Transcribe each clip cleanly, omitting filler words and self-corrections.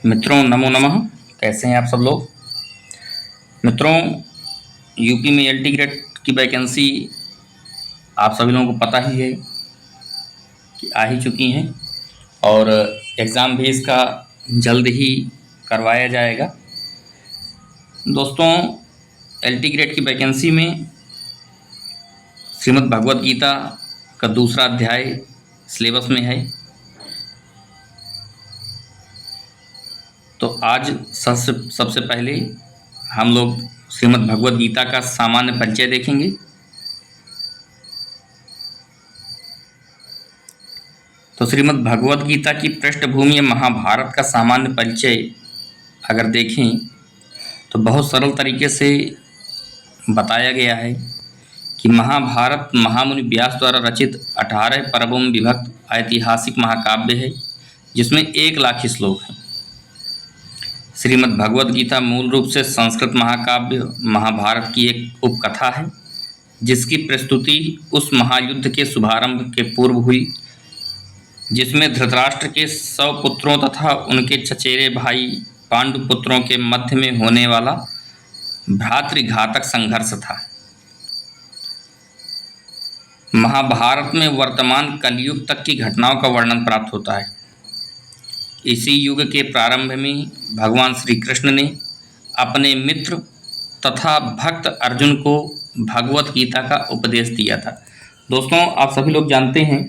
मित्रों नमो नमः। कैसे हैं आप सब लोग। मित्रों, यूपी में एलटी ग्रेड की वैकेंसी आप सभी लोगों को पता ही है कि आ ही चुकी हैं और एग्ज़ाम भी इसका जल्द ही करवाया जाएगा। दोस्तों, एलटी ग्रेड की वैकेंसी में श्रीमद् भगवद गीता का दूसरा अध्याय सिलेबस में है। तो आज सबसे पहले हम लोग श्रीमद् भगवद गीता का सामान्य परिचय देखेंगे। तो श्रीमद् भगवद गीता की पृष्ठभूमि महाभारत का सामान्य परिचय अगर देखें तो बहुत सरल तरीके से बताया गया है कि महाभारत महामुनि व्यास द्वारा रचित 18 पर्वों में विभक्त ऐतिहासिक महाकाव्य है, जिसमें 1 लाख श्लोक हैं। श्रीमद् भगवद गीता मूल रूप से संस्कृत महाकाव्य महाभारत की एक उपकथा है, जिसकी प्रस्तुति उस महायुद्ध के शुभारंभ के पूर्व हुई, जिसमें धृतराष्ट्र के 100 पुत्रों तथा उनके चचेरे भाई पांडु पुत्रों के मध्य में होने वाला भ्रातृघातक संघर्ष था। महाभारत में वर्तमान कलयुग तक की घटनाओं का वर्णन प्राप्त होता है। इसी युग के प्रारंभ में भगवान श्री कृष्ण ने अपने मित्र तथा भक्त अर्जुन को भगवत गीता का उपदेश दिया था। दोस्तों, आप सभी लोग जानते हैं,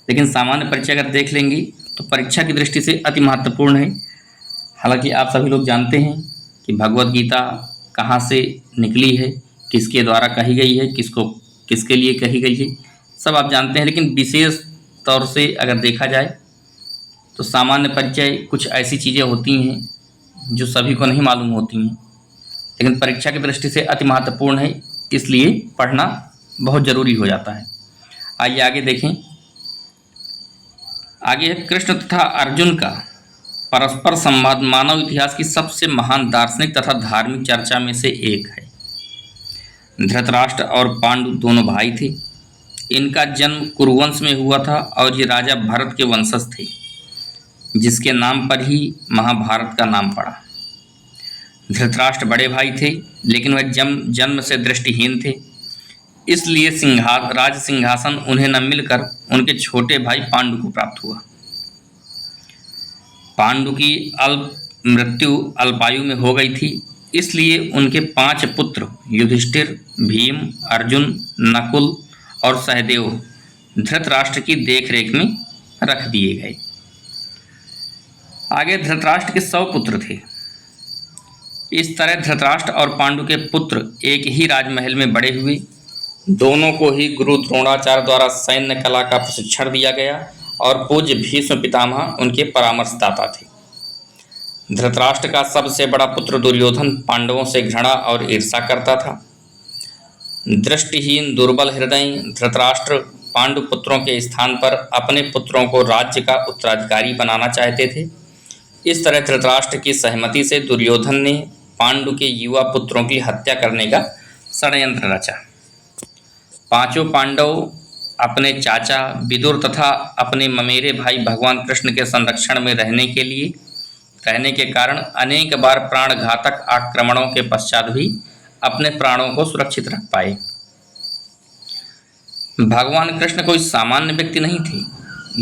लेकिन सामान्य परिचय अगर देख लेंगे तो परीक्षा की दृष्टि से अति महत्वपूर्ण है। हालांकि आप सभी लोग जानते हैं कि भगवत गीता कहाँ से निकली है, किसके द्वारा कही गई है, किसके लिए कही गई है, सब आप जानते हैं। लेकिन विशेष तौर से अगर देखा जाए तो सामान्य परिचय कुछ ऐसी चीज़ें होती हैं जो सभी को नहीं मालूम होती हैं, लेकिन परीक्षा की दृष्टि से अति महत्वपूर्ण है, इसलिए पढ़ना बहुत ज़रूरी हो जाता है। आइए आगे देखें। आगे है कृष्ण तथा अर्जुन का परस्पर संवाद मानव इतिहास की सबसे महान दार्शनिक तथा धार्मिक चर्चा में से एक है। धृतराष्ट्र और पांडु दोनों भाई थे। इनका जन्म कुरुवंश में हुआ था और ये राजा भरत के वंशज थे, जिसके नाम पर ही महाभारत का नाम पड़ा। धृतराष्ट्र बड़े भाई थे, लेकिन वह जन्म से दृष्टिहीन थे, इसलिए राज सिंहासन उन्हें न मिलकर उनके छोटे भाई पांडु को प्राप्त हुआ। पांडु की मृत्यु अल्पायु में हो गई थी, इसलिए उनके 5 पुत्र युधिष्ठिर, भीम, अर्जुन, नकुल और सहदेव धृतराष्ट्र की देखरेख में रख दिए गए। आगे धृतराष्ट्र के 100 पुत्र थे। इस तरह धृतराष्ट्र और पांडु के पुत्र एक ही राजमहल में बड़े हुए। दोनों को ही गुरु द्रोणाचार्य द्वारा सैन्य कला का प्रशिक्षण दिया गया और पूज्य भीष्म पितामह उनके परामर्शदाता थे। धृतराष्ट्र का सबसे बड़ा पुत्र दुर्योधन पांडवों से घृणा और ईर्ष्या करता था। दृष्टिहीन दुर्बल हृदय धृतराष्ट्र पांडु पुत्रों के स्थान पर अपने पुत्रों को राज्य का उत्तराधिकारी बनाना चाहते थे। इस तरह धृतराष्ट्र की सहमति से दुर्योधन ने पांडु के युवा पुत्रों की हत्या करने का षड्यंत्र रचा। 5 पांडव अपने चाचा विदुर तथा अपने ममेरे भाई भगवान कृष्ण के संरक्षण में रहने के कारण अनेक बार प्राणघातक आक्रमणों के पश्चात भी अपने प्राणों को सुरक्षित रख पाए। भगवान कृष्ण कोई सामान्य व्यक्ति नहीं थे,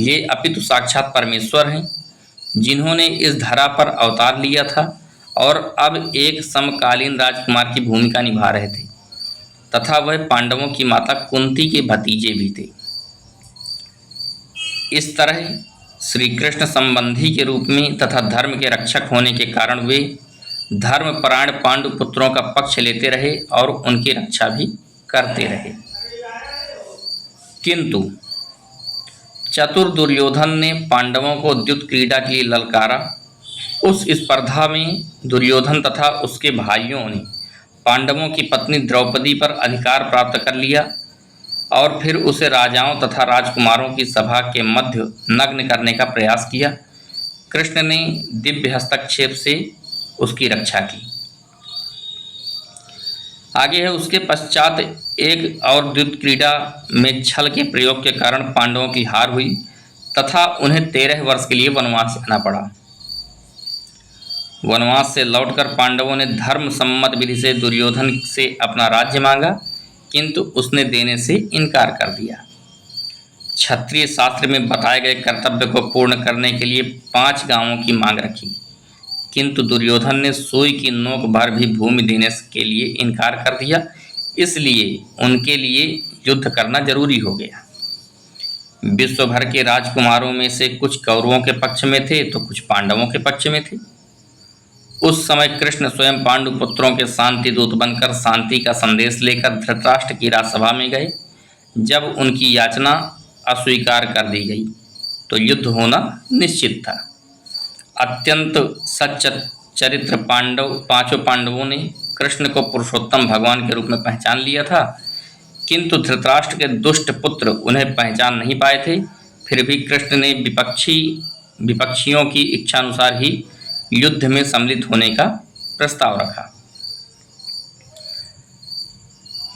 ये अपितु साक्षात परमेश्वर हैं, जिन्होंने इस धरा पर अवतार लिया था और अब एक समकालीन राजकुमार की भूमिका निभा रहे थे तथा वह पांडवों की माता कुंती के भतीजे भी थे। इस तरह श्री कृष्ण संबंधी के रूप में तथा धर्म के रक्षक होने के कारण वे धर्मपरायण पांडु पुत्रों का पक्ष लेते रहे और उनकी रक्षा भी करते रहे। किंतु चतुर दुर्योधन ने पांडवों को द्युत क्रीड़ा के लिए ललकारा। उस स्पर्धा में दुर्योधन तथा उसके भाइयों ने पांडवों की पत्नी द्रौपदी पर अधिकार प्राप्त कर लिया और फिर उसे राजाओं तथा राजकुमारों की सभा के मध्य नग्न करने का प्रयास किया। कृष्ण ने दिव्य हस्तक्षेप से उसकी रक्षा की। आगे है उसके पश्चात एक और द्युत क्रीड़ा में छल के प्रयोग के कारण पांडवों की हार हुई तथा उन्हें 13 वर्ष के लिए वनवास जाना पड़ा। वनवास से लौटकर पांडवों ने धर्म सम्मत विधि से दुर्योधन से अपना राज्य मांगा, किंतु उसने देने से इनकार कर दिया। क्षत्रिय शास्त्र में बताए गए कर्तव्य को पूर्ण करने के लिए 5 गांवों की मांग रखी, किंतु दुर्योधन ने सुई की नोक भर भी भूमि देने के लिए इनकार कर दिया। इसलिए उनके लिए युद्ध करना जरूरी हो गया। विश्व भर के राजकुमारों में से कुछ कौरवों के पक्ष में थे तो कुछ पांडवों के पक्ष में थे। उस समय कृष्ण स्वयं पांडु पुत्रों के शांति दूत बनकर शांति का संदेश लेकर धृतराष्ट्र की राजसभा में गए। जब उनकी याचना अस्वीकार कर दी गई तो युद्ध होना निश्चित था। अत्यंत सच्चरित्र पांचों पांडवों ने कृष्ण को पुरुषोत्तम भगवान के रूप में पहचान लिया था, किंतु धृतराष्ट्र के दुष्ट पुत्र उन्हें पहचान नहीं पाए थे। फिर भी कृष्ण ने विपक्षियों की इच्छानुसार ही युद्ध में सम्मिलित होने का प्रस्ताव रखा।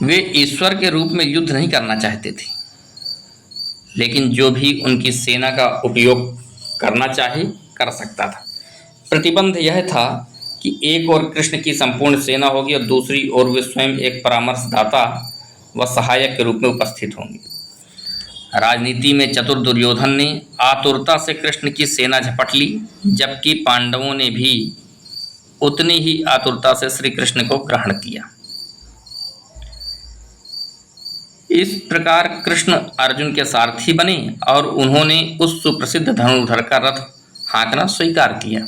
वे ईश्वर के रूप में युद्ध नहीं करना चाहते थे, लेकिन जो भी उनकी सेना का उपयोग करना चाहे कर सकता था। प्रतिबंध यह था कि एक ओर कृष्ण की संपूर्ण सेना होगी और दूसरी ओर वे स्वयं एक परामर्शदाता व सहायक के रूप में उपस्थित होंगे। राजनीति में चतुर दुर्योधन ने आतुरता से कृष्ण की सेना झपट ली, जबकि पांडवों ने भी उतनी ही आतुरता से श्री कृष्ण को ग्रहण किया। इस प्रकार कृष्ण अर्जुन के सारथी बने और उन्होंने उस सुप्रसिद्ध धनुर्धर का रथ हाँकना स्वीकार किया।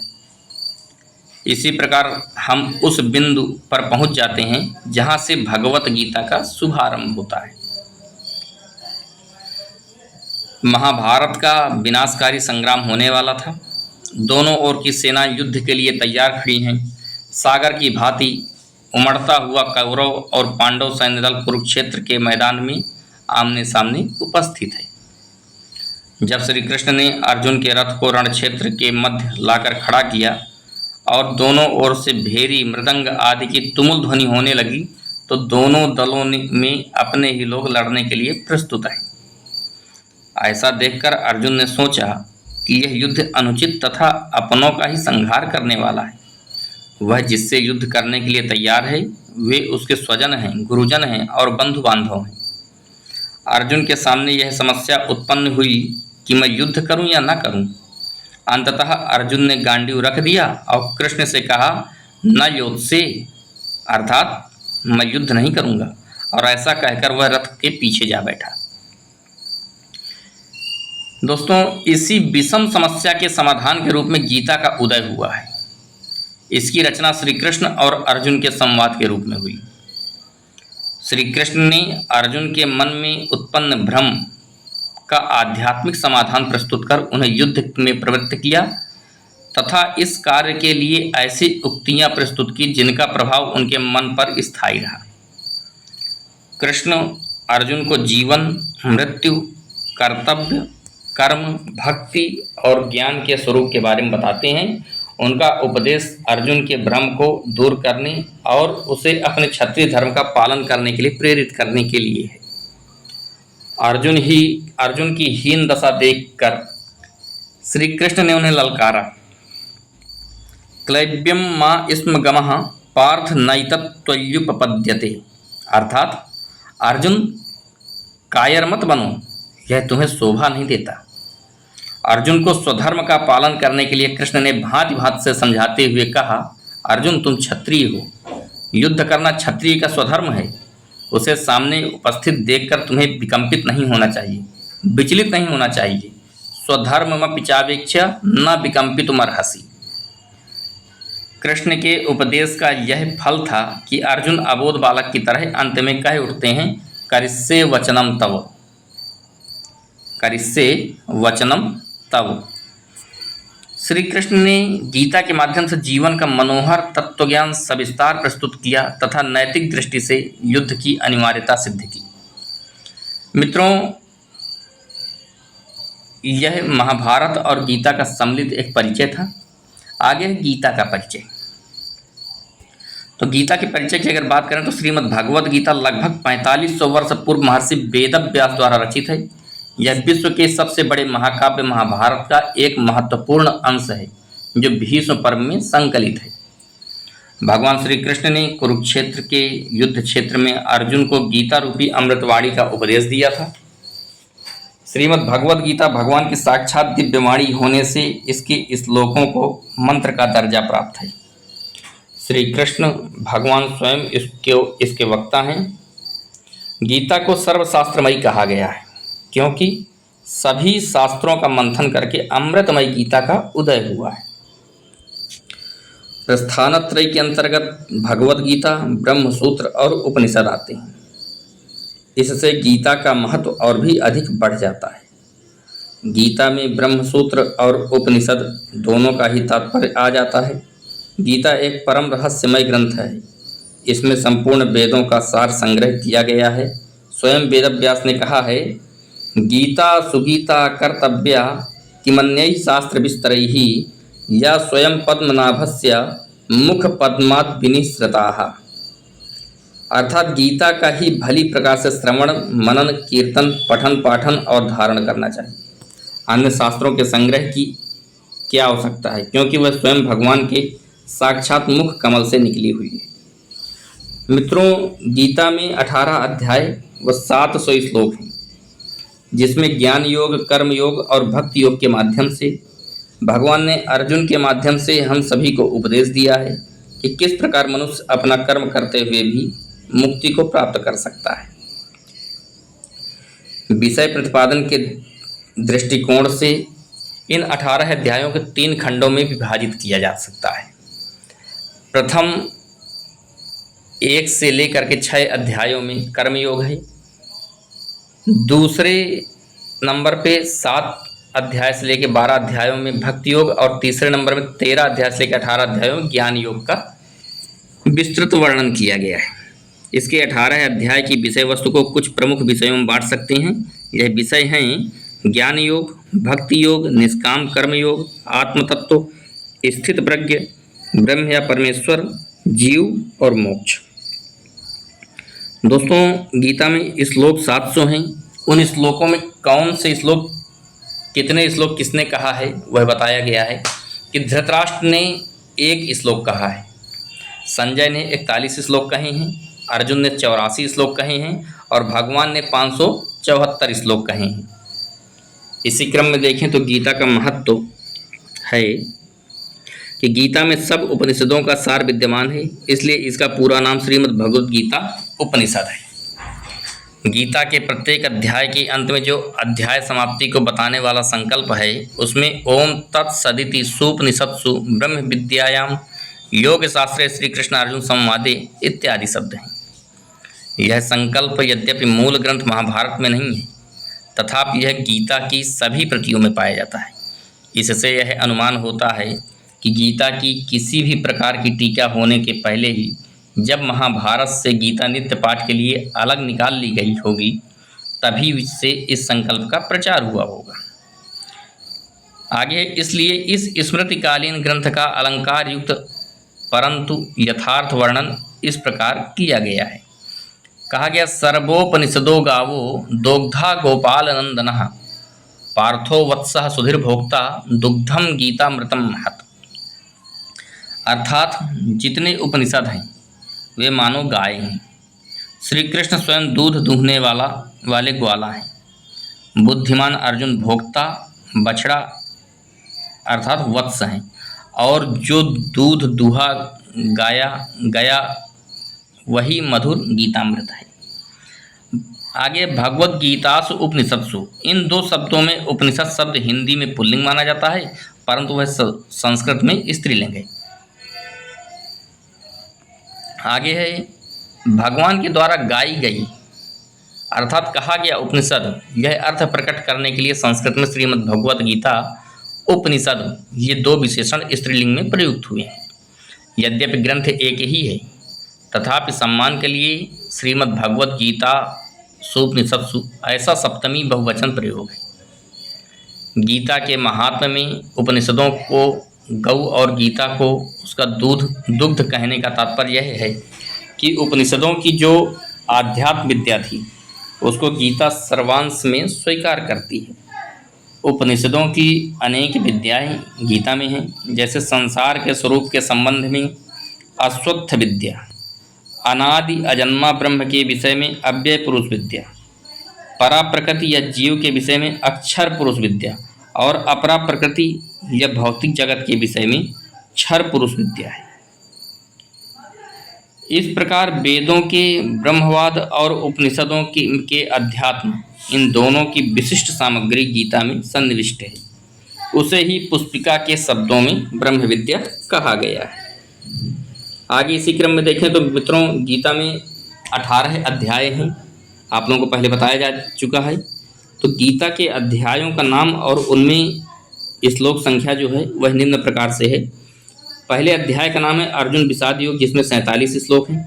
इसी प्रकार हम उस बिंदु पर पहुंच जाते हैं जहां से भगवत गीता का शुभारंभ होता है। महाभारत का विनाशकारी संग्राम होने वाला था। दोनों ओर की सेना युद्ध के लिए तैयार खड़ी हैं। सागर की भांति उमड़ता हुआ कौरव और पांडव सैन्य दल कुरुक्षेत्र के मैदान में आमने सामने उपस्थित है। जब श्री कृष्ण ने अर्जुन के रथ को रण क्षेत्र के मध्य लाकर खड़ा किया और दोनों ओर से भेरी मृदंग आदि की तुमुल ध्वनि होने लगी, तो दोनों दलों में अपने ही लोग लड़ने के लिए प्रस्तुत हैं। ऐसा देखकर अर्जुन ने सोचा कि यह युद्ध अनुचित तथा अपनों का ही संहार करने वाला है। वह जिससे युद्ध करने के लिए तैयार है वे उसके स्वजन हैं, गुरुजन हैं और बंधु बांधव हैं। अर्जुन के सामने यह समस्या उत्पन्न हुई कि मैं युद्ध करूं या न करूं। अंततः अर्जुन ने गांडीव रख दिया और कृष्ण से कहा न योत्से, अर्थात मैं युद्ध नहीं करूंगा, और ऐसा कहकर वह रथ के पीछे जा बैठा। दोस्तों, इसी विषम समस्या के समाधान के रूप में गीता का उदय हुआ है। इसकी रचना श्री कृष्ण और अर्जुन के संवाद के रूप में हुई। श्री कृष्ण ने अर्जुन के मन में उत्पन्न भ्रम का आध्यात्मिक समाधान प्रस्तुत कर उन्हें युद्ध में प्रवृत्त किया तथा इस कार्य के लिए ऐसी उक्तियां प्रस्तुत की जिनका प्रभाव उनके मन पर स्थायी रहा। कृष्ण अर्जुन को जीवन, मृत्यु, कर्तव्य, कर्म, भक्ति और ज्ञान के स्वरूप के बारे में बताते हैं। उनका उपदेश अर्जुन के भ्रम को दूर करने और उसे अपने क्षत्रिय धर्म का पालन करने के लिए प्रेरित करने के लिए है। अर्जुन की हीन दशा देखकर श्री कृष्ण ने उन्हें ललकारा, क्लैब्यम मा स्म गमः पार्थ नैतत्त्वयुपपद्यते, अर्थात अर्जुन कायर मत बनो, यह तुम्हें शोभा नहीं देता। अर्जुन को स्वधर्म का पालन करने के लिए कृष्ण ने भांति भांति से समझाते हुए कहा, अर्जुन तुम क्षत्रिय हो, युद्ध करना क्षत्रिय का स्वधर्म है। उसे सामने उपस्थित देखकर तुम्हें विकंपित नहीं होना चाहिए, विचलित नहीं होना चाहिए। स्वधर्ममपिचावेक्ष्य न विकंपितुमर्हसि। कृष्ण के उपदेश का यह फल था कि अर्जुन अबोध बालक की तरह अंत में कह उठते हैं, करिष्ये वचनम तव, करिष्ये वचनम तव। श्री कृष्ण ने गीता के माध्यम से जीवन का मनोहर तत्वज्ञान सविस्तार प्रस्तुत किया तथा नैतिक दृष्टि से युद्ध की अनिवार्यता सिद्ध की। मित्रों, यह महाभारत और गीता का सम्मिलित एक परिचय था। आगे है गीता का परिचय। तो गीता के परिचय की अगर बात करें तो श्रीमद् भगवद गीता लगभग 4500 वर्ष पूर्व महर्षि वेदव्यास द्वारा रचित है। यह विश्व के सबसे बड़े महाकाव्य महाभारत का एक महत्वपूर्ण अंश है जो भीष्म पर्व में संकलित है। भगवान श्री कृष्ण ने कुरुक्षेत्र के युद्ध क्षेत्र में अर्जुन को गीता रूपी अमृतवाणी का उपदेश दिया था। श्रीमद् भगवद गीता भगवान की साक्षात दिव्यवाणी होने से इसके श्लोकों को मंत्र का दर्जा प्राप्त है। श्री कृष्ण भगवान स्वयं इसके वक्ता हैं। गीता को सर्वशास्त्रमयी कहा गया है क्योंकि सभी शास्त्रों का मंथन करके अमृतमयी गीता का उदय हुआ है। प्रस्थानत्रय के अंतर्गत भगवद गीता, ब्रह्म सूत्र और उपनिषद आते हैं। इससे गीता का महत्व और भी अधिक बढ़ जाता है। गीता में ब्रह्म सूत्र और उपनिषद दोनों का ही तात्पर्य आ जाता है। गीता एक परम रहस्यमय ग्रंथ है। इसमें संपूर्ण वेदों का सार संग्रह किया गया है। स्वयं वेदव्यास ने कहा है, गीता सुगीता कर्तव्या किमन्यै शास्त्र विस्तरैः या स्वयं पद्मनाभस्य मुख पद्मात् विनिसृताः। अर्थात गीता का ही भली प्रकार से श्रवण, मनन, कीर्तन, पठन, पाठन और धारण करना चाहिए। अन्य शास्त्रों के संग्रह की क्या आवश्यकता है, क्योंकि वह स्वयं भगवान के साक्षात मुख कमल से निकली हुई है। मित्रों, गीता में 18 अध्याय व 700 श्लोक हैं, जिसमें ज्ञान योग, कर्म योग और भक्ति योग के माध्यम से भगवान ने अर्जुन के माध्यम से हम सभी को उपदेश दिया है कि किस प्रकार मनुष्य अपना कर्म करते हुए भी मुक्ति को प्राप्त कर सकता है। विषय प्रतिपादन के दृष्टिकोण से इन 18 अध्यायों को 3 खंडों में विभाजित किया जा सकता है। प्रथम 1 से लेकर के 6 अध्यायों में कर्मयोग है। दूसरे नंबर पे 7 अध्याय से लेकर 12 अध्यायों में भक्ति योग और तीसरे नंबर में 13 अध्याय से लेकर 18 अध्यायों में ज्ञान योग का विस्तृत वर्णन किया गया है। इसके 18 अध्याय की विषय वस्तु को कुछ प्रमुख विषयों में बांट सकते हैं। यह विषय हैं ज्ञान योग, भक्ति योग, निष्काम कर्म योग, आत्मतत्व, स्थित प्रज्ञ, ब्रह्म या परमेश्वर, जीव और मोक्ष। दोस्तों, गीता में श्लोक 700 हैं। उन श्लोकों में कौन से श्लोक, कितने श्लोक किसने कहा है वह बताया गया है कि धृतराष्ट्र ने 1 श्लोक कहा है, संजय ने 41 श्लोक कहे हैं, अर्जुन ने 84 श्लोक कहे हैं और भगवान ने 574 श्लोक कहे हैं। इसी क्रम में देखें तो गीता का महत्व है कि गीता में सब उपनिषदों का सार विद्यमान है, इसलिए इसका पूरा नाम श्रीमद् भगवद गीता उपनिषद है। गीता के प्रत्येक अध्याय के अंत में जो अध्याय समाप्ति को बताने वाला संकल्प है, उसमें ओम तत्सदिति सुपनिषत्सु ब्रह्म विद्यायाम योग शास्त्रे श्री कृष्ण अर्जुन संवादे इत्यादि शब्द हैं। यह संकल्प यद्यपि मूल ग्रंथ महाभारत में नहीं है, तथापि यह गीता की सभी प्रतियों में पाया जाता है। इससे यह अनुमान होता है कि गीता की किसी भी प्रकार की टीका होने के पहले ही जब महाभारत से गीता नित्य पाठ के लिए अलग निकाल ली गई होगी, तभी से इस संकल्प का प्रचार हुआ होगा। आगे इसलिए इस स्मृतिकालीन ग्रंथ का अलंकार युक्त परंतु यथार्थ वर्णन इस प्रकार किया गया है। कहा गया, सर्वोपनिषदो गावो दोग्धा गोपाल नंदनः पार्थो वत्सः सुधीर भोक्ता दुग्धम गीतामृतम महत्। अर्थात जितने उपनिषद हैं वे मानो गाय हैं। श्री कृष्ण स्वयं दूध दूहने वाले ग्वाला हैं। बुद्धिमान अर्जुन भोक्ता, बछड़ा अर्थात वत्स हैं, और जो दूध दूहा गया वही मधुर गीतामृत है। आगे भगवद गीतासु उपनिषत्सु, इन 2 शब्दों में उपनिषद शब्द हिंदी में पुल्लिंग माना जाता है, परंतु वह संस्कृत में स्त्रीलिंग है। आगे है भगवान के द्वारा गाई गई अर्थात कहा गया उपनिषद। यह अर्थ प्रकट करने के लिए संस्कृत में श्रीमद् भगवद गीता उपनिषद, ये 2 विशेषण स्त्रीलिंग में प्रयुक्त हुए हैं। यद्यपि ग्रंथ एक ही है, तथापि सम्मान के लिए श्रीमद् भगवद गीता सुपनिषत्सु ऐसा सप्तमी बहुवचन प्रयोग है। गीता के महात्म्य में उपनिषदों को गौ और गीता को उसका दुग्ध कहने का तात्पर्य यह है कि उपनिषदों की जो आध्यात्म विद्या थी उसको गीता सर्वांश में स्वीकार करती है। उपनिषदों की अनेक विद्याएं गीता में हैं, जैसे संसार के स्वरूप के संबंध में अश्वत्थ विद्या, अनादि अजन्मा ब्रह्म के विषय में अव्यय पुरुष विद्या, परा प्रकृति या जीव के विषय में अक्षर पुरुष विद्या और अपरा प्रकृति या भौतिक जगत के विषय में क्षर पुरुष विद्या है। इस प्रकार वेदों के ब्रह्मवाद और उपनिषदों के अध्यात्म, इन दोनों की विशिष्ट सामग्री गीता में सन्निविष्ट है। उसे ही पुष्पिका के शब्दों में ब्रह्म विद्या कहा गया है। आगे इसी क्रम में देखें तो मित्रों, गीता में 18 अध्याय हैं, आप लोगों को पहले बताया जा चुका है। तो गीता के अध्यायों का नाम और उनमें श्लोक संख्या जो है वह निम्न प्रकार से है। पहले अध्याय का नाम है अर्जुन विषाद योग, जिसमें 47 श्लोक हैं।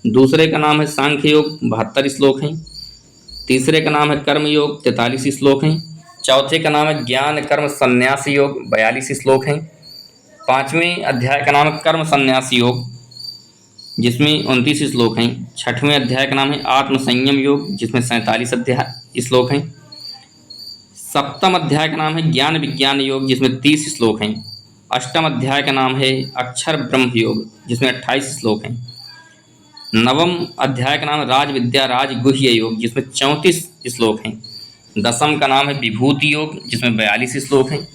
दूसरे का नाम है सांख्य योग, 72 श्लोक हैं। तीसरे का नाम है कर्म योग, 43 श्लोक हैं। चौथे का नाम है ज्ञान कर्म संन्यास योग, 42 श्लोक हैं। पाँचवें अध्याय का नाम है कर्म संन्यास योग, जिसमें 29 श्लोक हैं। छठवें अध्याय का नाम है आत्म संयम योग, जिसमें 47 श्लोक हैं। सप्तम अध्याय का नाम है ज्ञान विज्ञान योग, जिसमें 30 श्लोक हैं। अष्टम अध्याय का नाम है अक्षर ब्रह्म योग, जिसमें 28 श्लोक हैं। नवम अध्याय का नाम है राज विद्या राज गुह्य योग, जिसमें 34 श्लोक हैं। दसम का नाम है विभूति योग, जिसमें 42 श्लोक हैं।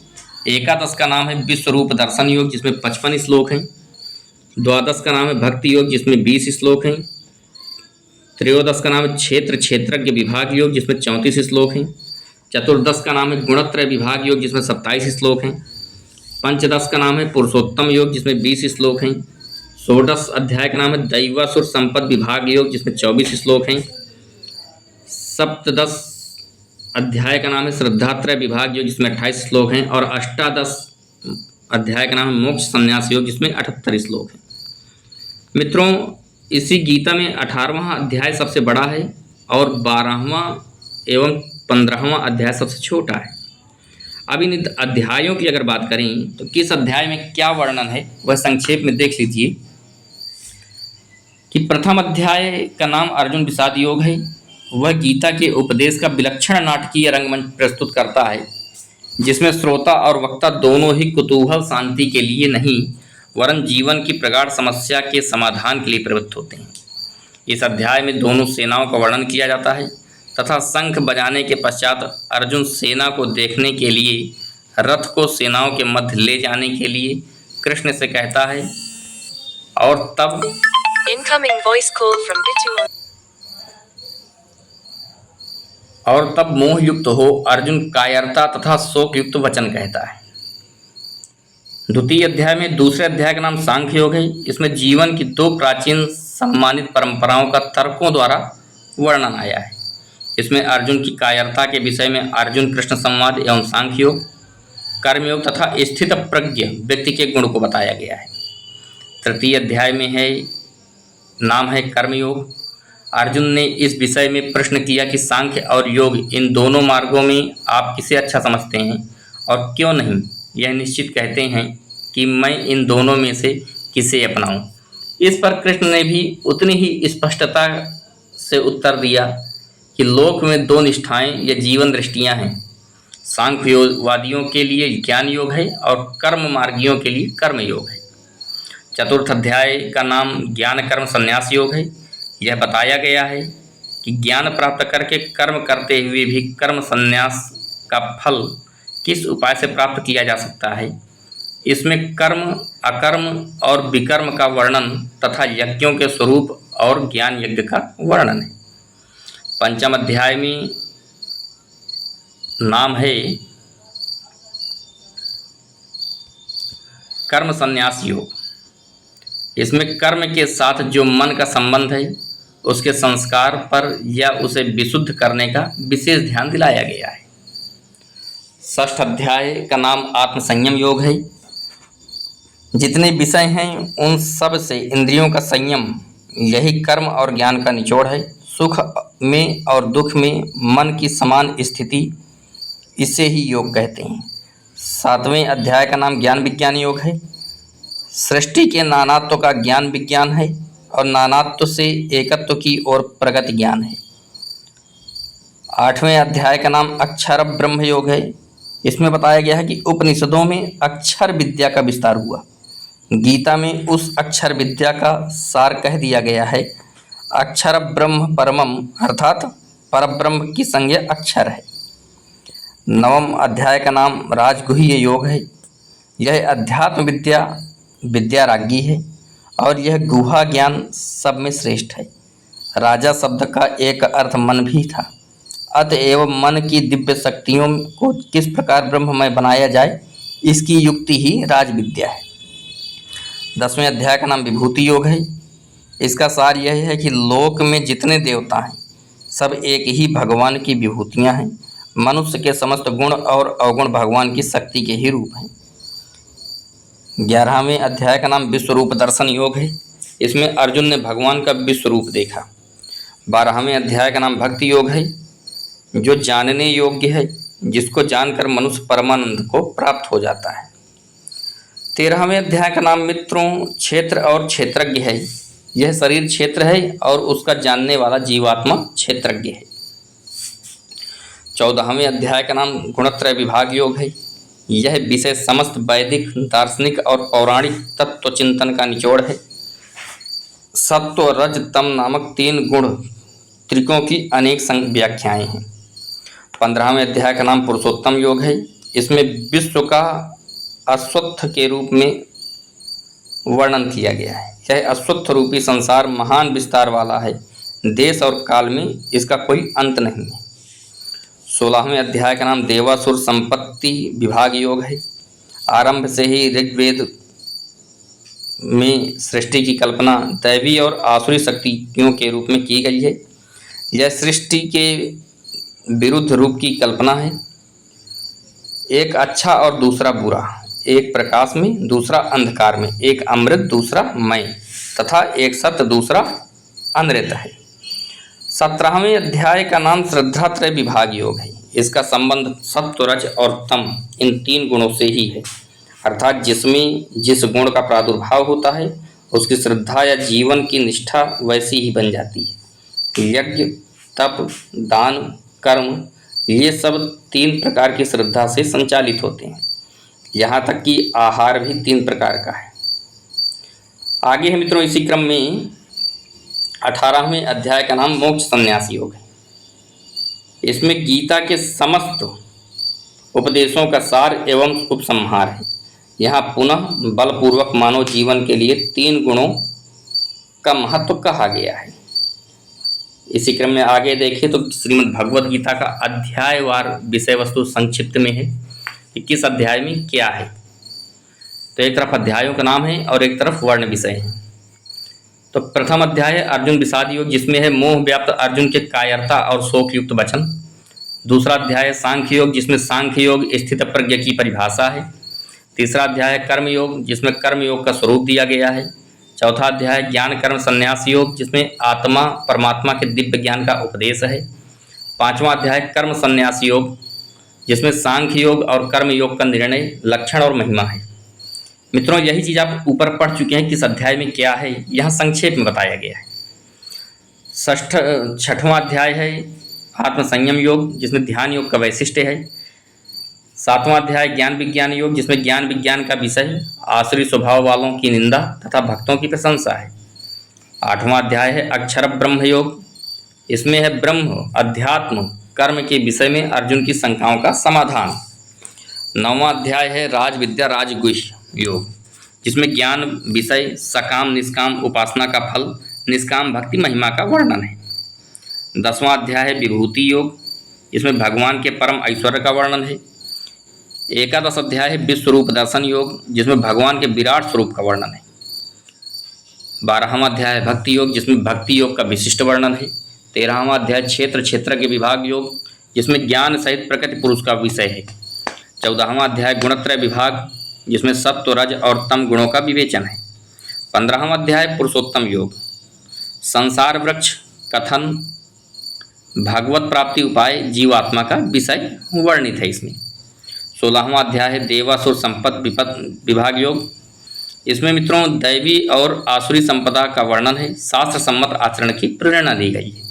एकादश का नाम है विश्व रूप दर्शन योग, जिसमें 55 श्लोक हैं। द्वादश का नाम है भक्ति योग, जिसमें 20 श्लोक हैं। त्रयोदश का नाम है क्षेत्र क्षेत्रज्ञ विभाग योग, जिसमें 34 श्लोक हैं। चतुर्दश का नाम है गुणत्रय विभाग योग, जिसमें 27 श्लोक हैं। पंचदश का नाम है पुरुषोत्तम योग, जिसमें 20 श्लोक हैं। षोडश अध्याय का नाम है दैवासुर संपद विभाग योग, जिसमें 24 श्लोक हैं। सप्तदश अध्याय का नाम है श्रद्धात्रय विभाग योग, जिसमें 28 श्लोक हैं। और अष्टादश अध्याय का नाम है मोक्ष संन्यास योग, जिसमें 78 श्लोक हैं। मित्रों, इसी गीता में 18वां अध्याय सबसे बड़ा है और 12वां एवं 15वां अध्याय सबसे छोटा है। अब इन अध्यायों की अगर बात करें तो किस अध्याय में क्या वर्णन है वह संक्षेप में देख लीजिए कि प्रथम अध्याय का नाम अर्जुन विषाद योग है। वह गीता के उपदेश का विलक्षण नाटकीय रंगमंच प्रस्तुत करता है, जिसमें श्रोता और वक्ता दोनों ही कुतूहल शांति के लिए नहीं वरन जीवन की प्रगाढ़ समस्या के समाधान के लिए प्रवृत्त होते हैं। इस अध्याय में दोनों सेनाओं का वर्णन किया जाता है तथा शंख बजाने के पश्चात अर्जुन सेना को देखने के लिए रथ को सेनाओं के मध्य ले जाने के लिए कृष्ण से कहता है और तब Incoming voice call from Bitu. और तब मोह युक्त हो अर्जुन कायरता तथा शोक युक्त वचन कहता है। द्वितीय अध्याय में दूसरे अध्याय का नाम सांख्य योग है। इसमें जीवन की दो प्राचीन सम्मानित परंपराओं का तर्कों द्वारा वर्णन आया है। इसमें अर्जुन की कायरता के विषय में अर्जुन कृष्ण संवाद एवं सांख्य योग, कर्मयोग तथा स्थित प्रज्ञ व्यक्ति के गुण को बताया गया है। तृतीय अध्याय में है नाम है कर्मयोग। अर्जुन ने इस विषय में प्रश्न किया कि सांख्य और योग इन दोनों मार्गों में आप किसे अच्छा समझते हैं और क्यों नहीं यह निश्चित कहते हैं कि मैं इन दोनों में से किसे अपनाऊं। इस पर कृष्ण ने भी उतनी ही स्पष्टता से उत्तर दिया कि लोक में दो निष्ठाएं या जीवन दृष्टियां हैं। सांख्यवादियों के लिए ज्ञान योग है और कर्म मार्गियों के लिए कर्म योग है। चतुर्थ अध्याय का नाम ज्ञान कर्म संन्यास योग है। यह बताया गया है कि ज्ञान प्राप्त करके कर्म करते हुए भी कर्म संन्यास का फल किस उपाय से प्राप्त किया जा सकता है। इसमें कर्म, अकर्म और विकर्म का वर्णन तथा यज्ञों के स्वरूप और ज्ञान यज्ञ का वर्णन है। पंचम अध्याय में नाम है कर्म संन्यास योग। इसमें कर्म के साथ जो मन का संबंध है उसके संस्कार पर या उसे विशुद्ध करने का विशेष ध्यान दिलाया गया है। षष्ठ अध्याय का नाम आत्म संयम योग है। जितने विषय हैं उन सब से इंद्रियों का संयम, यही कर्म और ज्ञान का निचोड़ है। सुख में और दुख में मन की समान स्थिति, इसे ही योग कहते हैं। सातवें अध्याय का नाम ज्ञान विज्ञान योग है। सृष्टि के नानात्व का ज्ञान विज्ञान है और नानात्व से एकत्व की ओर प्रगति ज्ञान है। आठवें अध्याय का नाम अक्षर ब्रह्म योग है। इसमें बताया गया है कि उपनिषदों में अक्षर विद्या का विस्तार हुआ। गीता में उस अक्षर विद्या का सार कह दिया गया है। अक्षर ब्रह्म परमम, अर्थात परब्रह्म की संज्ञा अक्षर है। 9वें अध्याय का नाम राजगुह्य योग है। यह अध्यात्म विद्या विद्याराज्ञी है और यह गुहा ज्ञान सब में श्रेष्ठ है। राजा शब्द का एक अर्थ मन भी था, अतएव मन की दिव्य शक्तियों को किस प्रकार ब्रह्ममय बनाया जाए, इसकी युक्ति ही राजविद्या है। 10वें अध्याय का नाम विभूति योग है। इसका सार यह है कि लोक में जितने देवता हैं सब एक ही भगवान की विभूतियां हैं। मनुष्य के समस्त गुण और अवगुण भगवान की शक्ति के ही रूप हैं। 11वें अध्याय का नाम विश्वरूप दर्शन योग है। इसमें अर्जुन ने भगवान का विश्वरूप देखा। 12वें अध्याय का नाम भक्ति योग है, जो जानने योग्य है, जिसको जानकर मनुष्य परमानंद को प्राप्त हो जाता है। 13वें अध्याय का नाम मित्रों क्षेत्र और क्षेत्रज्ञ है। यह शरीर क्षेत्र है और उसका जानने वाला जीवात्मा क्षेत्रज्ञ है। 14वें अध्याय का नाम गुणत्रय विभाग योग है। यह विषय समस्त वैदिक, दार्शनिक और पौराणिक तत्व चिंतन का निचोड़ है। सत्व, रज, तम नामक 3 गुण त्रिकों की अनेक व्याख्याएं हैं। 15वें अध्याय का नाम पुरुषोत्तम योग है। इसमें विश्व का अश्वत्थ के रूप में वर्णन किया गया है। यह अश्वत्थ रूपी संसार महान विस्तार वाला है। देश और काल में इसका कोई अंत नहीं है। 16वें अध्याय का नाम देवासुर संपत्ति विभाग योग है। आरंभ से ही ऋग्वेद में सृष्टि की कल्पना दैवी और आसुरी शक्तियों के रूप में की गई है। यह सृष्टि के विरुद्ध रूप की कल्पना है। एक अच्छा और दूसरा बुरा, एक प्रकाश में दूसरा अंधकार में, एक अमृत दूसरा मय तथा एक सत्य दूसरा अनृत है। 17वें अध्याय का नाम श्रद्धात्रय विभाग योग है। इसका संबंध सत्व, रज और तम इन 3 गुणों से ही है, अर्थात जिसमें जिस गुण का प्रादुर्भाव होता है उसकी श्रद्धा या जीवन की निष्ठा वैसी ही बन जाती है। यज्ञ, तप, दान, कर्म ये सब 3 प्रकार की श्रद्धा से संचालित होते हैं। यहाँ तक कि आहार भी 3 प्रकार का है। आगे है मित्रों इसी क्रम में 18वें अध्याय का नाम मोक्ष संन्यास योग है। इसमें गीता के समस्त उपदेशों का सार एवं उपसंहार है। यहाँ पुनः बलपूर्वक मानव जीवन के लिए 3 गुणों का महत्व कहा गया है। इसी क्रम में आगे देखें तो श्रीमद् भगवद गीता का अध्यायवार विषय वस्तु संक्षिप्त में है कि किस अध्याय में क्या है। तो एक तरफ अध्यायों का नाम है और एक तरफ वर्ण विषय है। तो प्रथम अध्याय है अर्जुन विषाद योग, जिसमें है मोह व्याप्त अर्जुन के कायरता और शोक युक्त वचन। दूसरा अध्याय है सांख्य योग, जिसमें सांख्य योग स्थित प्रज्ञ की परिभाषा है। तीसरा अध्याय है कर्म योग, जिसमें कर्म योग का स्वरूप दिया गया है। चौथा अध्याय ज्ञान कर्म संन्यास योग, जिसमें आत्मा परमात्मा के दिव्य ज्ञान का उपदेश है। 5वां अध्याय कर्म संन्यास योग, जिसमें सांख्य योग और कर्म योग का निर्णय, लक्षण और महिमा है। मित्रों यही चीज़ आप ऊपर पढ़ चुके हैं, किस अध्याय में क्या है यहाँ संक्षेप में बताया गया है। 6वां अध्याय है आत्म संयम योग, जिसमें ध्यान योग का वैशिष्ट्य है। 7वां अध्याय ज्ञान विज्ञान योग, जिसमें ज्ञान विज्ञान का विषय आसुरी स्वभाव वालों की निंदा तथा भक्तों की प्रशंसा है। 8वां अध्याय है अक्षर ब्रह्म योग, इसमें है ब्रह्म अध्यात्म कर्म के विषय में अर्जुन की शंकाओं का समाधान। 9वां अध्याय है राज विद्या राजगुह्य योग, जिसमें ज्ञान विषय सकाम निष्काम उपासना का फल, निष्काम भक्ति महिमा का वर्णन है। 10वां अध्याय है विभूति योग, जिसमें भगवान के परम ऐश्वर्य का वर्णन है। 11 अध्याय है विश्वरूप दर्शन योग, जिसमें भगवान के विराट स्वरूप का वर्णन है। 12वां अध्याय है भक्ति योग, जिसमें भक्ति योग का विशिष्ट वर्णन है। 13वां अध्याय क्षेत्र क्षेत्र के विभाग योग, जिसमें ज्ञान सहित प्रकृति पुरुष का विषय है। 14वां अध्याय गुणत्रय विभाग, जिसमें सत्व, रज और तम गुणों का विवेचन है। 15वां अध्याय पुरुषोत्तम योग, संसार वृक्ष कथन, भागवत प्राप्ति उपाय, जीवात्मा का विषय वर्णित है इसमें। 16वां अध्याय है देवासुर संपद विभाग योग, इसमें मित्रों दैवी और आसुरी संपदा का वर्णन है, शास्त्र सम्मत आचरण की प्रेरणा दी गई है।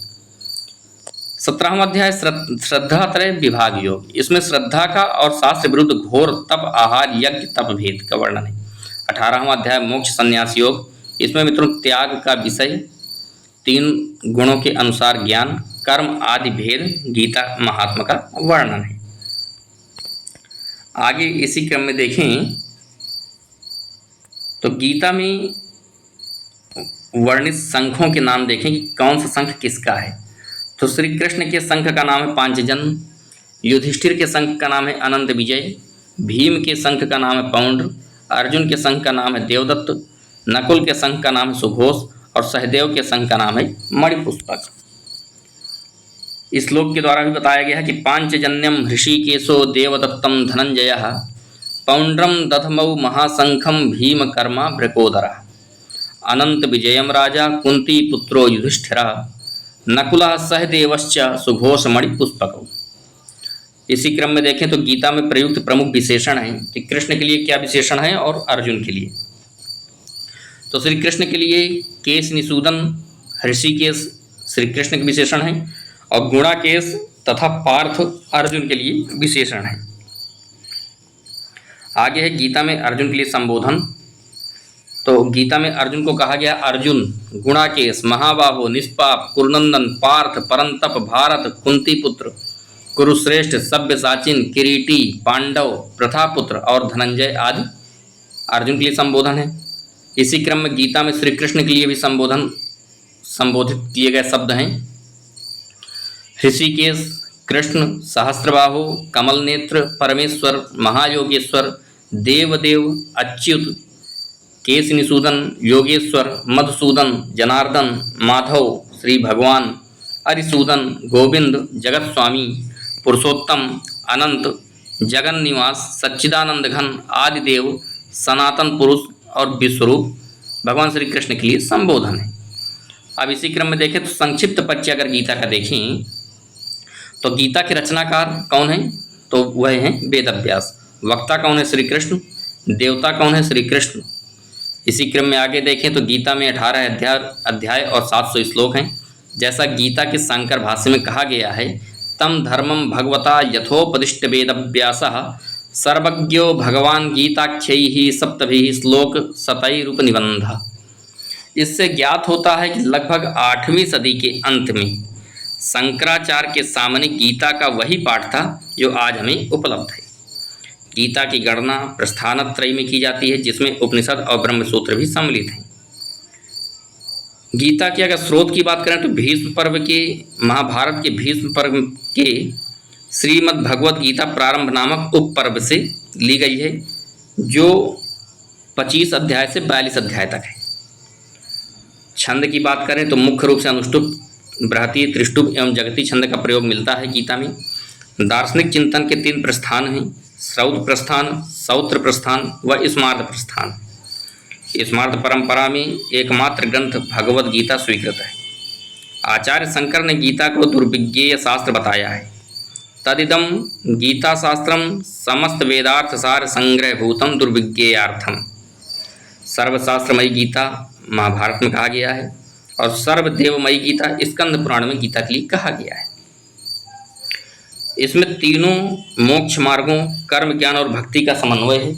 17वां अध्याय श्रद्धात्रय विभाग योग, इसमें श्रद्धा का और शास्त्र विरुद्ध घोर तप, आहार, यज्ञ, तप भेद का वर्णन है, 18वां अध्याय मोक्ष संन्यास योग। इसमें मित्रों त्याग का विषय, 3 गुणों के अनुसार ज्ञान, कर्म आदि भेद गीता महात्मा का वर्णन है। आगे इसी क्रम में देखें तो गीता में वर्णित शंखों के नाम देखें कि कौन सा शंख किसका है। तो श्री कृष्ण के शंख का नाम है पांचजन्य, युधिष्ठिर के शंख का नाम है अनंत विजय, भीम के शंख का नाम है पौंड्र, अर्जुन के शंख का नाम है देवदत्त, नकुल के शंख का नाम है सुघोष और सहदेव के शंख का नाम है मणिपुष्पक। इस श्लोक के द्वारा भी बताया गया है कि पांचजन्यम ऋषिकेशो देवदत्तम धनंजयः पौंड्रम दधमौ महाशंखम भीमकर्मा वृकोदरः अनंत विजयम राजा कुंती पुत्रो युधिष्ठिरः नकुलः सहदेवश्च सुघोष मणिपुष्पकौ। इसी क्रम में देखें तो गीता में प्रयुक्त प्रमुख विशेषण हैं कि कृष्ण के लिए क्या विशेषण है और अर्जुन के लिए। तो श्री कृष्ण के लिए केश निषूदन, ऋषिकेश श्री कृष्ण के विशेषण हैं और गुणाकेश तथा पार्थ अर्जुन के लिए विशेषण हैं। आगे है गीता में अर्जुन के लिए संबोधन। तो गीता में अर्जुन को कहा गया अर्जुन, गुणाकेश, महाबाहो, निष्पाप, कुरुनंदन, पार्थ, परंतप, भारत, कुंती पुत्र, कुरुश्रेष्ठ, सब्यसाचिन, किरीटी, पांडव, प्रथापुत्र और धनंजय आदि अर्जुन के लिए संबोधन है। इसी क्रम में गीता में श्री कृष्ण के लिए भी संबोधित किए गए शब्द हैं ऋषिकेश, कृष्ण, सहस्त्रबाहु, कमल नेत्र, परमेश्वर, महायोगेश्वर, देवदेव, अच्युत, केश निषूदन, योगेश्वर, मधुसूदन, जनार्दन, माधव, श्री भगवान, अरिसूदन, गोविंद, जगत स्वामी, पुरुषोत्तम, अनंत, जगन निवास, सच्चिदानंद घन, आदिदेव, सनातन पुरुष और विश्वरूप भगवान श्री कृष्ण के लिए संबोधन है। अब इसी क्रम में देखें तो संक्षिप्त परिचय अगर गीता का देखें तो गीता के रचनाकार कौन है, तो वह हैं वेदव्यास। वक्ता कौन है, श्री कृष्ण। देवता कौन है, श्री कृष्ण। इसी क्रम में आगे देखें तो गीता में 18 अध्याय और 700 श्लोक हैं। जैसा गीता के शंकर भाष्य में कहा गया है, तम धर्मम भगवता यथोपदिष्ट वेदव्यासः सर्वज्ञो भगवान गीताख्यैः सप्तभिः श्लोक शतैरुप निबंध। इससे ज्ञात होता है कि लगभग 8वीं सदी के अंत में शंकराचार्य के सामने गीता का वही पाठ था जो आज हमें उपलब्ध है। गीता की गणना प्रस्थानत्रय में की जाती है, जिसमें उपनिषद और ब्रह्मसूत्र भी सम्मिलित हैं। गीता के अगर स्रोत की बात करें तो भीष्म पर्व के, महाभारत के भीष्म पर्व के श्रीमद् भगवद गीता प्रारंभ नामक उप पर्व से ली गई है, जो 25 अध्याय से 42 अध्याय तक है। छंद की बात करें तो मुख्य रूप से अनुष्टुप, बृहति, त्रिष्टुप एवं जगती छंद का प्रयोग मिलता है गीता में। दार्शनिक चिंतन के 3 प्रस्थान हैं, श्रौत प्रस्थान, सौत्र प्रस्थान व स्मार्त प्रस्थान। स्मार्त परंपरा में एकमात्र ग्रंथ भगवद गीता स्वीकृत है। आचार्य शंकर ने गीता को दुर्विज्ञेय शास्त्र बताया है। तदिदम गीता शास्त्रम समस्त वेदार्थ सार संग्रह भूतम दुर्विज्ञेयार्थम। सर्वशास्त्रमयी गीता महाभारत में कहा गया है और सर्वदेवमयी गीता स्कंद पुराण में गीता के लिए कहा गया है। इसमें तीनों मोक्ष मार्गों कर्म, ज्ञान और भक्ति का समन्वय है।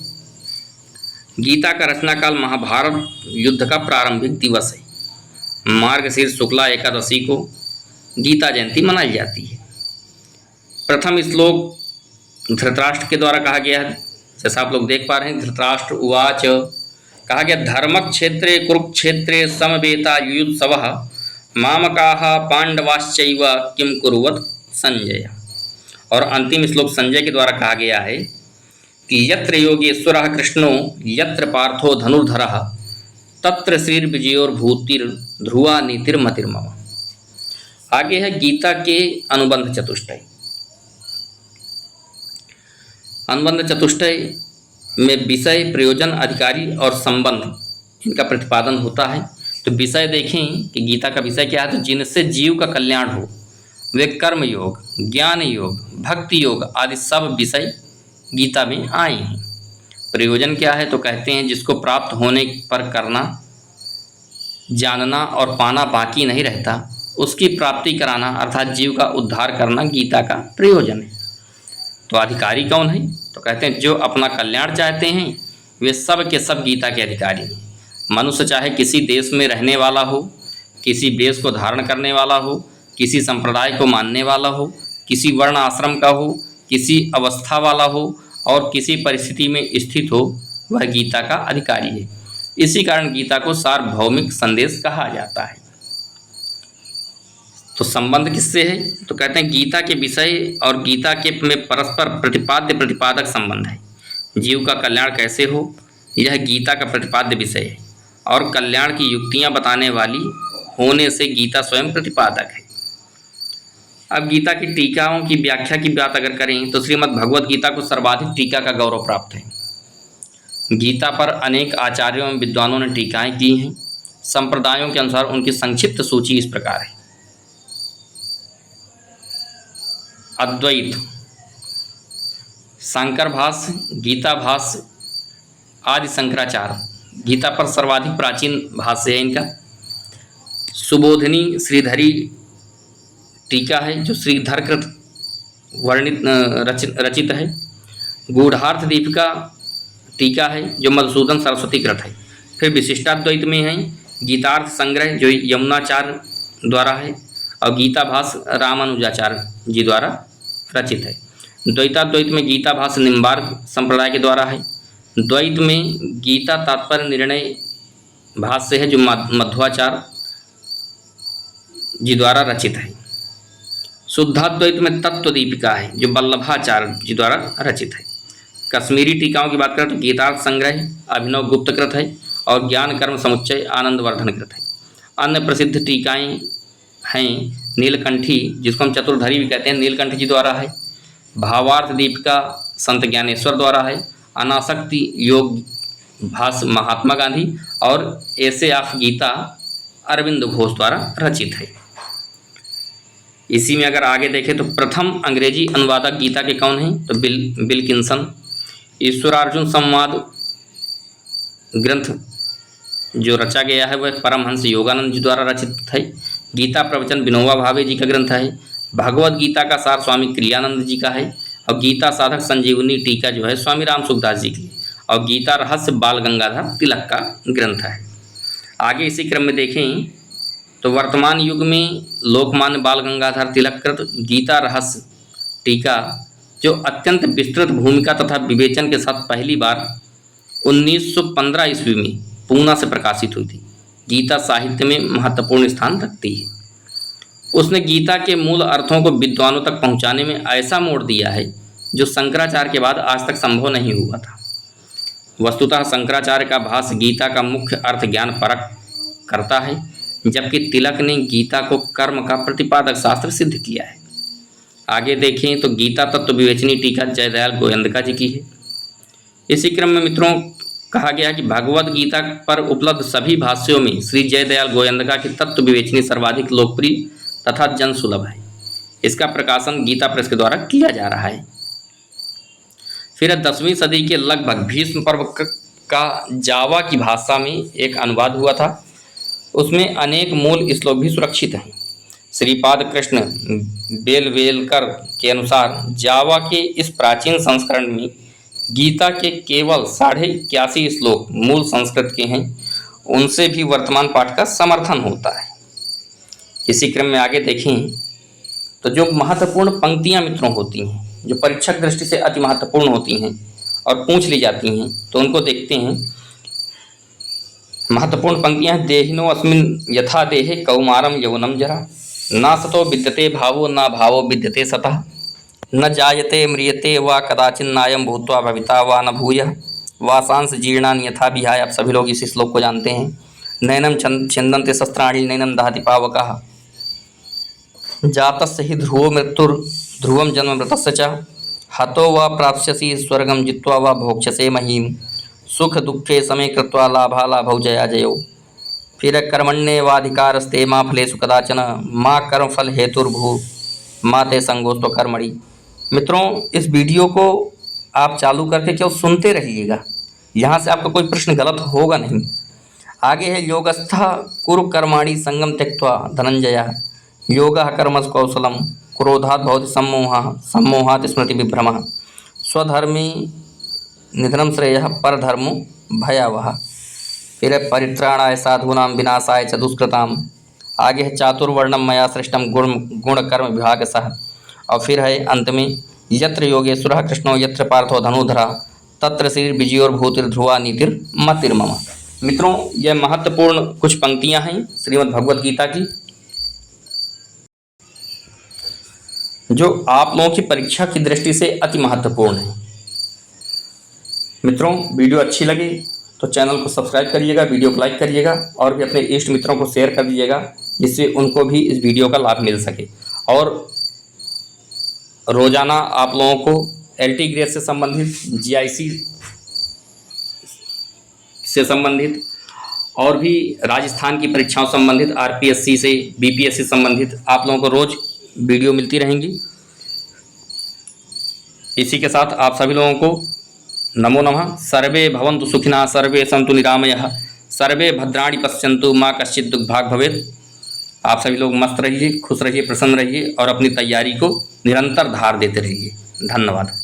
गीता का रचनाकाल महाभारत युद्ध का प्रारंभिक दिवस है। मार्गशीर्ष शुक्ला एकादशी को गीता जयंती मनाई जाती है। प्रथम श्लोक धृतराष्ट्र के द्वारा कहा गया है, जैसा आप लोग देख पा रहे हैं। धृतराष्ट्र उवाच, कहा गया धर्म क्षेत्रे कुरुक्षेत्रे समवेता युयुत्सवः मामकाः पांडवाश्चैव किम कुर्वत संजय। और अंतिम श्लोक संजय के द्वारा कहा गया है कि यत्र योगेश्वरः कृष्णो यत्र पार्थो धनुर्धरः तत्र श्रीर्विजयोर्भूतिर ध्रुवा नीतिर्मतिर्मम। आगे है गीता के अनुबंध चतुष्टय। अनुबंध चतुष्टय में विषय, प्रयोजन, अधिकारी और संबंध इनका प्रतिपादन होता है। तो विषय देखें कि गीता का विषय क्या है, तो जिनसे जीव का कल्याण हो वे कर्म योग, ज्ञान योग, भक्ति योग आदि सब विषय गीता में आए हैं। प्रयोजन क्या है, तो कहते हैं जिसको प्राप्त होने पर करना, जानना और पाना बाकी नहीं रहता, उसकी प्राप्ति कराना अर्थात जीव का उद्धार करना गीता का प्रयोजन है। तो अधिकारी कौन है, तो कहते हैं जो अपना कल्याण चाहते हैं वे सब के सब गीता के अधिकारी हैं। मनुष्य चाहे किसी देश में रहने वाला हो, किसी वेश को धारण करने वाला हो, किसी संप्रदाय को मानने वाला हो, किसी वर्ण आश्रम का हो, किसी अवस्था वाला हो और किसी परिस्थिति में स्थित हो, वह गीता का अधिकारी है। इसी कारण गीता को सार्वभौमिक संदेश कहा जाता है। तो संबंध किससे है? तो कहते हैं गीता के विषय और गीता के में परस्पर प्रतिपाद्य प्रतिपादक संबंध है। जीव का कल्याण कैसे हो, यह गीता का प्रतिपाद्य विषय है और कल्याण की युक्तियां बताने वाली होने से गीता स्वयं प्रतिपादक है। अब गीता की टीकाओं की व्याख्या की बात अगर करें तो श्रीमद् भगवद गीता को सर्वाधिक टीका का गौरव प्राप्त है। गीता पर अनेक आचार्यों एवं विद्वानों ने टीकाएं की हैं। संप्रदायों के अनुसार उनकी संक्षिप्त सूची इस प्रकार है। अद्वैत, शंकर भाष्य, गीता भाष्य, आदि शंकराचार्य। गीता पर सर्वाधिक प्राचीन भाष्य है इनका। सुबोधिनी श्रीधरी टीका है जो श्रीधरकृत वर्णित रचित है। गूढ़ार्थ दीपिका टीका है जो मधुसूदन सरस्वती कृत है। फिर विशिष्टाद्वैत में है गीतार्थ संग्रह जो यमुनाचार्य द्वारा है और गीता भाष्य रामानुजाचार्य जी द्वारा रचित है। द्वैताद्वैत में गीता भाष्य निम्बार्क संप्रदाय के द्वारा है। द्वैत में गीता तात्पर्य निर्णय भाष्य है जो मध्वाचार्य जी द्वारा रचित है। शुद्धाद्वैत में तत्व दीपिका है जो वल्लभाचार्य जी द्वारा रचित है। कश्मीरी टीकाओं की बात करें तो गीतार्थ संग्रह अभिनव गुप्त कृत है और ज्ञान कर्म समुच्चय आनंदवर्धन कृत है। अन्य प्रसिद्ध टीकाएं हैं नीलकंठी, जिसको हम चतुर्धरी भी कहते हैं, नीलकंठ जी द्वारा है। भावार्थ दीपिका संत ज्ञानेश्वर द्वारा है। अनासक्ति योग भाष्य महात्मा गांधी और ऐसे ऑफ गीता अरविंद घोष द्वारा रचित है। इसी में अगर आगे देखें तो प्रथम अंग्रेजी अनुवादक गीता के कौन हैं? तो विल्किंसन। ईश्वरार्जुन संवाद ग्रंथ जो रचा गया है वह परमहंस योगानंद जी द्वारा रचित है। गीता प्रवचन विनोबा भावे जी का ग्रंथ है। भगवद गीता का सार स्वामी क्रियानंद जी का है और गीता साधक संजीवनी टीका जो है स्वामी राम सुखदास जी की और गीता रहस्य बाल गंगाधर तिलक का ग्रंथ है। आगे इसी क्रम में देखें तो वर्तमान युग में लोकमान्य बाल गंगाधर तिलक कृत गीता रहस्य टीका जो अत्यंत विस्तृत भूमिका तथा विवेचन के साथ पहली बार 1915 ईस्वी में पूना से प्रकाशित हुई थी, गीता साहित्य में महत्वपूर्ण स्थान रखती है। उसने गीता के मूल अर्थों को विद्वानों तक पहुंचाने में ऐसा मोड़ दिया है जो शंकराचार्य के बाद आज तक संभव नहीं हुआ था। वस्तुतः शंकराचार्य का भाष्य गीता का मुख्य अर्थ ज्ञान परक करता है, जबकि तिलक ने गीता को कर्म का प्रतिपादक शास्त्र सिद्ध किया है। आगे देखें तो गीता तत्व विवेचनी टीका जयदयाल गोयंदका जी की है। इसी क्रम में मित्रों कहा गया कि भगवद गीता पर उपलब्ध सभी भाष्यों में श्री जयदयाल गोयंदका की तत्व विवेचनी सर्वाधिक लोकप्रिय तथा जन सुलभ है। इसका प्रकाशन गीता प्रेस के द्वारा किया जा रहा है। फिर 10वीं सदी के लगभग भीष्म पर्व का जावा की भाषा में एक अनुवाद हुआ था। उसमें अनेक मूल श्लोक भी सुरक्षित हैं। श्रीपाद कृष्ण बेलवेलकर के अनुसार जावा के इस प्राचीन संस्करण में गीता के केवल 81.5 श्लोक मूल संस्कृत के हैं। उनसे भी वर्तमान पाठ का समर्थन होता है। इसी क्रम में आगे देखें तो जो महत्वपूर्ण पंक्तियां मित्रों होती हैं, जो परीक्षक दृष्टि से अति महत्वपूर्ण होती हैं और पूछ ली जाती हैं, तो उनको देखते हैं। महत्वपूर्ण पंक्तियां हैं, देहिनो अस्मिन् यथा देहे कौमारम यौवनम जरा ना सतो विद्यते भावो ना भावो विद्यते सतः न जायते म्रियते वा कदाचिन्नायम भूत्वा भविता वा न भूयः वासांस जीर्णानि यथा विहाय। आप सभी लोग इस श्लोक को जानते हैं। नैनम छिन्दन्ते शस्त्राणि नैनम दहति पावकः जातस्य हि ध्रुवो मृत्युर् ध्रुवम जन्म मृतस्य च हतो वा प्राप्स्यसि स्वर्गम जित्वा वा भोक्ष्यसे महीम सुख दुखे समय कृत्वा लाभा लाभौ जया जयो। फिर कर्मण्येवाधिकारस्ते मा फलेषु कदाचन मा कर्म फल हेतुर्भू मा ते संगोस्त्व कर्मणि। मित्रों इस वीडियो को आप चालू करके केवल सुनते रहिएगा, यहाँ से आपका कोई प्रश्न गलत होगा नहीं। आगे है योगस्थ कुरु कर्माणि संगम त्यक्त्वा धनंजय योगः कर्मसु कौशलम क्रोधात् भवति सम्मोहः सम्मोहात् स्मृति विभ्रमः स्वधर्मी निधनम श्रेयः परधर्मो भयावह। फिर है परित्राणाय साधूनां विनाशाय च दुष्कृताम। आगे है चातुर्वर्णम मया सृष्टम गुण गुण कर्म विभाग सह। और फिर है अंत में यत्र योगेश्वरः कृष्णो यत्र पार्थो धनुधरा तत्र श्री विजयोर्भूतिर्ध्रुवा नीतिर्मतिर्मम। मित्रों, यह महत्वपूर्ण कुछ पंक्तियां हैं श्रीमद् भगवत गीता की, जो आप लोगों की परीक्षा की दृष्टि से अति महत्वपूर्ण है। मित्रों, वीडियो अच्छी लगे तो चैनल को सब्सक्राइब करिएगा, वीडियो को लाइक करिएगा और भी अपने इष्ट मित्रों को शेयर कर दीजिएगा, जिससे उनको भी इस वीडियो का लाभ मिल सके। और रोज़ाना आप लोगों को LT ग्रेड से संबंधित, GIC से संबंधित और भी राजस्थान की परीक्षाओं संबंधित, RPSC से BPSC संबंधित आप लोगों को रोज़ वीडियो मिलती रहेंगी। इसी के साथ आप सभी लोगों को नमो नमः। सर्वे भवन्तु सुखिनः, सर्वे सन्तु निरामयः, सर्वे भद्राणि पश्यन्तु, माँ कश्चित् दुर्भाग् भवेत्। आप सभी लोग मस्त रहिए, खुश रहिए, प्रसन्न रहिए और अपनी तैयारी को निरंतर धार देते रहिए। धन्यवाद।